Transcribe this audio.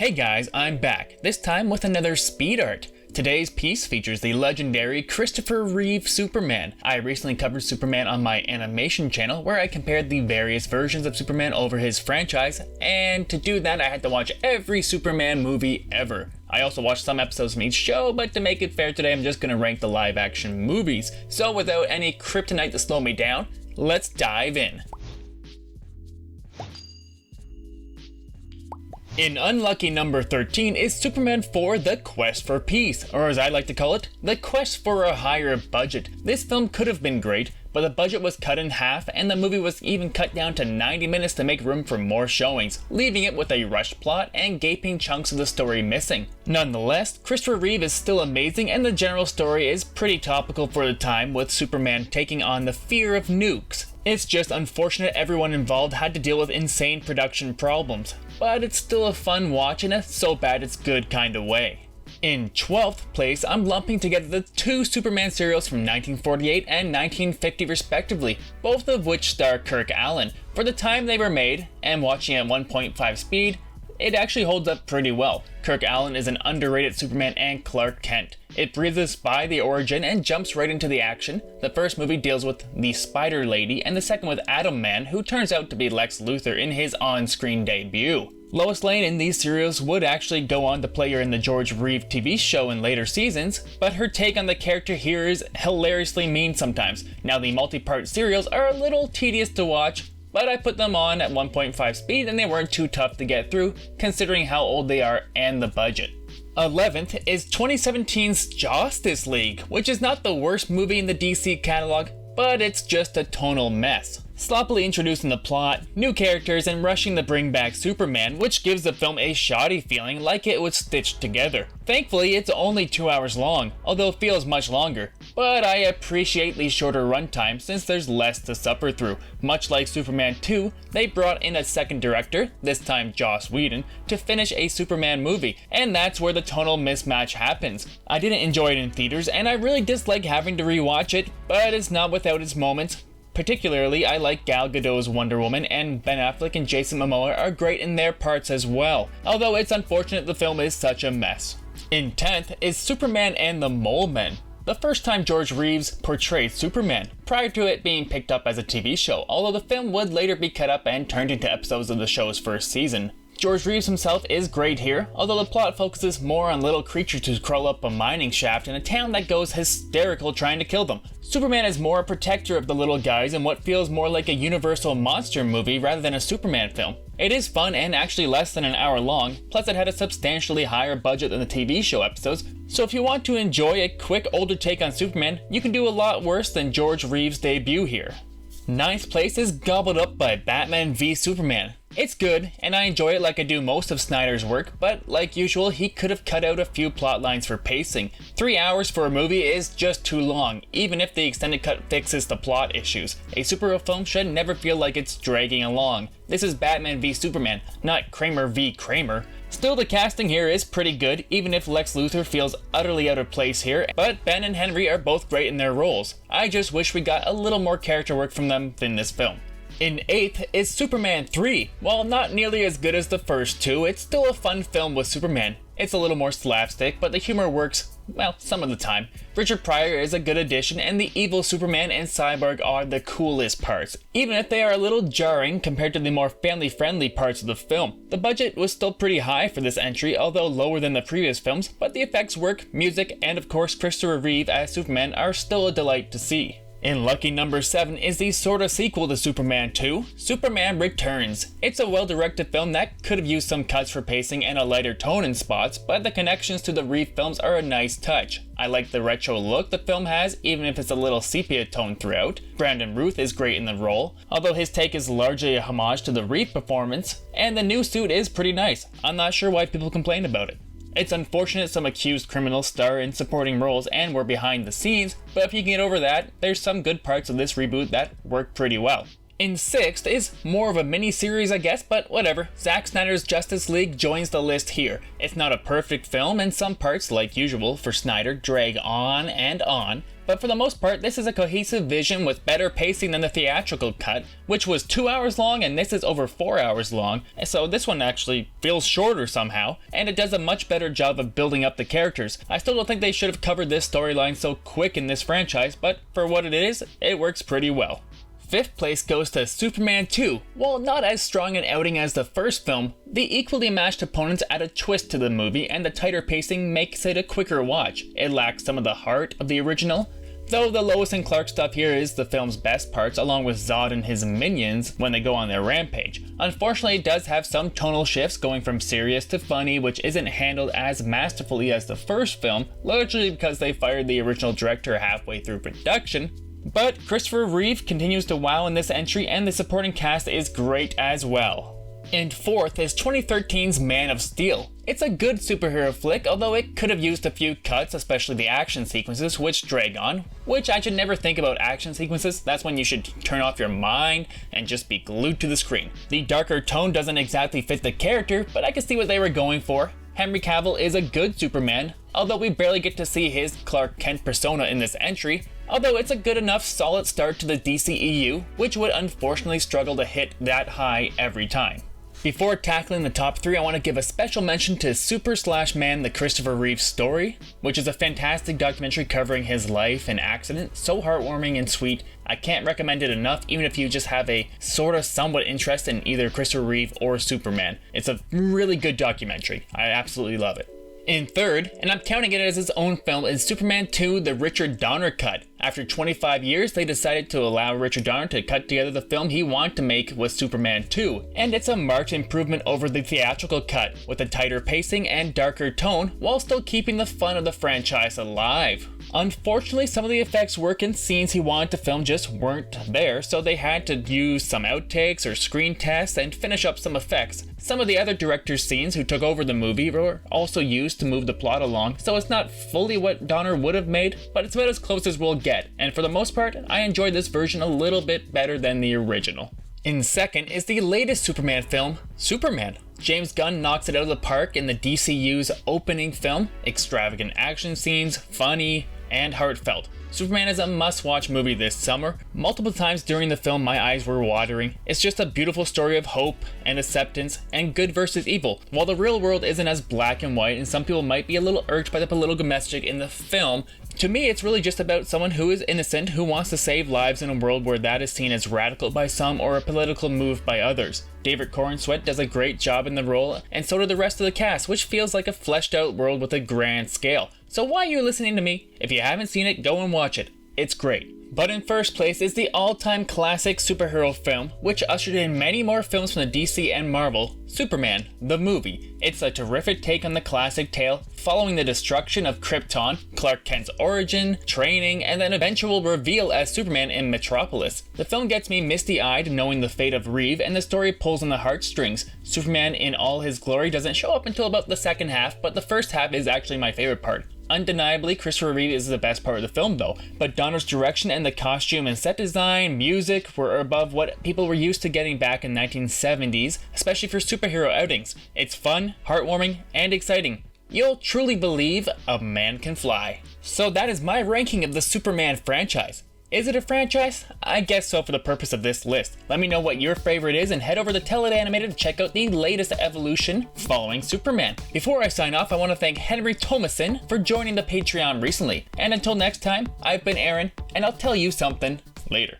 Hey guys, I'm back, this time with another speed art. Today's piece features the legendary Christopher Reeve Superman. I recently covered Superman on my animation channel where I compared the various versions of Superman over his franchise, and to do that I had to watch every Superman movie ever. I also watched some episodes from each show, but to make it fair today I'm just gonna rank the live action movies. So without any kryptonite to slow me down, let's dive in. In unlucky number 13 is Superman 4 The Quest for Peace, or as I like to call it, The Quest for a Higher Budget. This film could have been great, but the budget was cut in half and the movie was even cut down to 90 minutes to make room for more showings, leaving it with a rushed plot and gaping chunks of the story missing. Nonetheless, Christopher Reeve is still amazing and the general story is pretty topical for the time, with Superman taking on the fear of nukes. It's just unfortunate everyone involved had to deal with insane production problems, but it's still a fun watch in a so bad it's good kind of way. In 12th place, I'm lumping together the two Superman serials from 1948 and 1950 respectively, both of which star Kirk Alyn. For the time they were made, and watching at 1.5 speed, it actually holds up pretty well. Kirk Alyn is an underrated Superman and Clark Kent. It breezes by the origin and jumps right into the action. The first movie deals with the Spider Lady, and the second with Atom Man, who turns out to be Lex Luthor in his on-screen debut. Lois Lane in these serials would actually go on to play her in the George Reeve TV show in later seasons, but her take on the character here is hilariously mean sometimes. Now the multi-part serials are a little tedious to watch, but I put them on at 1.5 speed and they weren't too tough to get through, considering how old they are and the budget. 11th is 2017's Justice League, which is not the worst movie in the DC catalog, but it's just a tonal mess. Sloppily introducing the plot, new characters, and rushing to bring back Superman, which gives the film a shoddy feeling like it was stitched together. Thankfully, it's only 2 hours long, although it feels much longer. But I appreciate the shorter runtime since there's less to suffer through. Much like Superman 2, they brought in a second director, this time Joss Whedon, to finish a Superman movie, and that's where the tonal mismatch happens. I didn't enjoy it in theaters, and I really dislike having to rewatch it, but it's not without its moments. Particularly, I like Gal Gadot's Wonder Woman, and Ben Affleck and Jason Momoa are great in their parts as well, although it's unfortunate the film is such a mess. In 10th is Superman and the Molemen, the first time George Reeves portrayed Superman, prior to it being picked up as a TV show, although the film would later be cut up and turned into episodes of the show's first season. George Reeves himself is great here, although the plot focuses more on little creatures who crawl up a mining shaft in a town that goes hysterical trying to kill them. Superman is more a protector of the little guys in what feels more like a Universal monster movie rather than a Superman film. It is fun and actually less than an hour long, plus it had a substantially higher budget than the TV show episodes, so if you want to enjoy a quick older take on Superman, you can do a lot worse than George Reeves' debut here. 9th place is gobbled up by Batman v Superman. It's good, and I enjoy it like I do most of Snyder's work, but like usual, he could have cut out a few plot lines for pacing. 3 hours for a movie is just too long, even if the extended cut fixes the plot issues. A superhero film should never feel like it's dragging along. This is Batman v Superman, not Kramer v Kramer. Still, the casting here is pretty good, even if Lex Luthor feels utterly out of place here, but Ben and Henry are both great in their roles. I just wish we got a little more character work from them in this film. In 8th is Superman 3. While not nearly as good as the first two, it's still a fun film with Superman. It's a little more slapstick, but the humor works, well, some of the time. Richard Pryor is a good addition, and the evil Superman and Cyborg are the coolest parts, even if they are a little jarring compared to the more family-friendly parts of the film. The budget was still pretty high for this entry, although lower than the previous films, but the effects work, music, and of course Christopher Reeve as Superman are still a delight to see. In lucky number 7 is the sorta sequel to Superman 2, Superman Returns. It's a well-directed film that could have used some cuts for pacing and a lighter tone in spots, but the connections to the Reeve films are a nice touch. I like the retro look the film has, even if it's a little sepia tone throughout. Brandon Routh is great in the role, although his take is largely a homage to the Reeve performance, and the new suit is pretty nice. I'm not sure why people complain about it. It's unfortunate some accused criminals star in supporting roles and were behind the scenes, but if you can get over that, there's some good parts of this reboot that work pretty well. In 6th is more of a mini-series I guess, but whatever. Zack Snyder's Justice League joins the list here. It's not a perfect film and some parts, like usual for Snyder, drag on and on, But for the most part, this is a cohesive vision with better pacing than the theatrical cut, which was 2 hours long and this is over 4 hours long, so this one actually feels shorter somehow, and it does a much better job of building up the characters. I still don't think they should have covered this storyline so quick in this franchise, but for what it is, it works pretty well. Fifth place goes to Superman 2. While not as strong an outing as the first film, the equally matched opponents add a twist to the movie, and the tighter pacing makes it a quicker watch. It lacks some of the heart of the original, though the Lois and Clark stuff here is the film's best parts, along with Zod and his minions when they go on their rampage. Unfortunately, it does have some tonal shifts going from serious to funny, which isn't handled as masterfully as the first film, largely because they fired the original director halfway through production. But Christopher Reeve continues to wow in this entry, and the supporting cast is great as well. And fourth is 2013's Man of Steel. It's a good superhero flick, although it could have used a few cuts, especially the action sequences, which drag on. Which I should never think about action sequences, that's when you should turn off your mind and just be glued to the screen. The darker tone doesn't exactly fit the character, but I can see what they were going for. Henry Cavill is a good Superman, although we barely get to see his Clark Kent persona in this entry, although it's a good enough solid start to the DCEU, which would unfortunately struggle to hit that high every time. Before tackling the top 3, I want to give a special mention to Super/Man: The Christopher Reeve Story, which is a fantastic documentary covering his life and accident, so heartwarming and sweet. I can't recommend it enough, even if you just have a somewhat interest in either Christopher Reeve or Superman. It's a really good documentary. I absolutely love it. In third, and I'm counting it as his own film, is Superman 2: The Richard Donner Cut. After 25 years, they decided to allow Richard Donner to cut together the film he wanted to make with Superman 2, and it's a marked improvement over the theatrical cut, with a tighter pacing and darker tone, while still keeping the fun of the franchise alive. Unfortunately, some of the effects work in scenes he wanted to film just weren't there, so they had to use some outtakes or screen tests and finish up some effects. Some of the other director's scenes who took over the movie were also used to move the plot along, so it's not fully what Donner would have made, but it's about as close as we'll get, and for the most part, I enjoyed this version a little bit better than the original. In second is the latest Superman film, Superman. James Gunn knocks it out of the park in the DCU's opening film. Extravagant action scenes, funny, and heartfelt. Superman is a must-watch movie this summer. Multiple times during the film, my eyes were watering. It's just a beautiful story of hope and acceptance and good versus evil. While the real world isn't as black and white, and some people might be a little irked by the political messaging in the film, to me it's really just about someone who is innocent who wants to save lives in a world where that is seen as radical by some or a political move by others. David Corenswet does a great job in the role, and so do the rest of the cast, which feels like a fleshed out world with a grand scale. So while you're listening to me, if you haven't seen it, go and watch it. It's great. But in first place is the all-time classic superhero film, which ushered in many more films from the DC and Marvel, Superman, the movie. It's a terrific take on the classic tale, following the destruction of Krypton, Clark Kent's origin, training, and then eventual reveal as Superman in Metropolis. The film gets me misty-eyed knowing the fate of Reeve, and the story pulls on the heartstrings. Superman in all his glory doesn't show up until about the second half, but the first half is actually my favorite part. Undeniably, Christopher Reeve is the best part of the film though, but Donner's direction and the costume and set design, music were above what people were used to getting back in 1970s, especially for superhero outings. It's fun, heartwarming, and exciting. You'll truly believe a man can fly. So that is my ranking of the Superman franchise. Is it a franchise? I guess so for the purpose of this list. Let me know what your favorite is and head over to Tell It Animated to check out the latest evolution following Superman. Before I sign off, I want to thank Henry Thomason for joining the Patreon recently. And until next time, I've been Aaron, and I'll tell you something later.